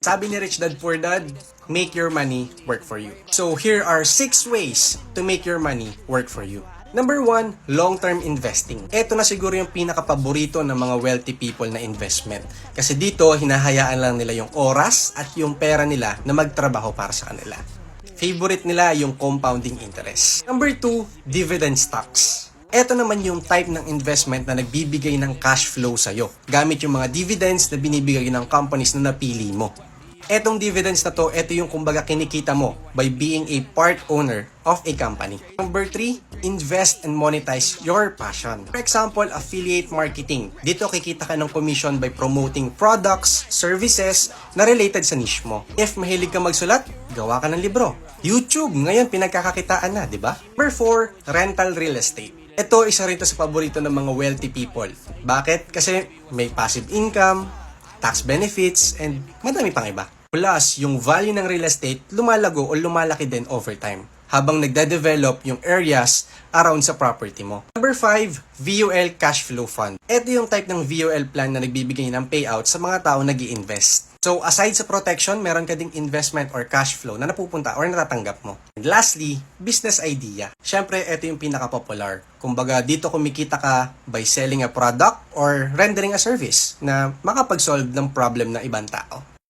Sabi ni Rich Dad Poor Dad, make your money work for you. So here are 6 ways to make your money work for you. Number 1, long-term investing. Ito na siguro yung pinaka-paborito ng mga wealthy people na investment. Kasi dito, hinahayaan lang nila yung oras at yung pera nila na magtrabaho para sa kanila. Favorite nila yung compounding interest. Number 2, dividend stocks. Ito naman yung type ng investment na nagbibigay ng cash flow sa'yo. Gamit yung mga dividends na binibigay ng companies na napili mo. Etong dividends na to, ito yung kumbaga kinikita mo by being a part owner of a company. Number 3, invest and monetize your passion. For example, affiliate marketing. Dito kikita ka ng commission by promoting products, services na related sa niche mo. If mahilig ka magsulat, gawa ka ng libro. YouTube, ngayon pinagkakakitaan na, di ba? Number 4, rental real estate. Ito, isa rin to sa paborito ng mga wealthy people. Bakit? Kasi may passive income, tax benefits, and madami pang iba. Plus, yung value ng real estate lumalago o lumalaki din over time habang nagde-develop yung areas around sa property mo. Number 5, VUL Cash Flow Fund. Ito yung type ng VUL plan na nagbibigay ng payout sa mga tao nag-i-invest. So, aside sa protection, meron ka ding investment or cash flow na napupunta or natatanggap mo. And lastly, business idea. Siyempre, ito yung pinaka-popular. Kumbaga, dito kumikita ka by selling a product or rendering a service na makapag-solve ng problem ng ibang tao.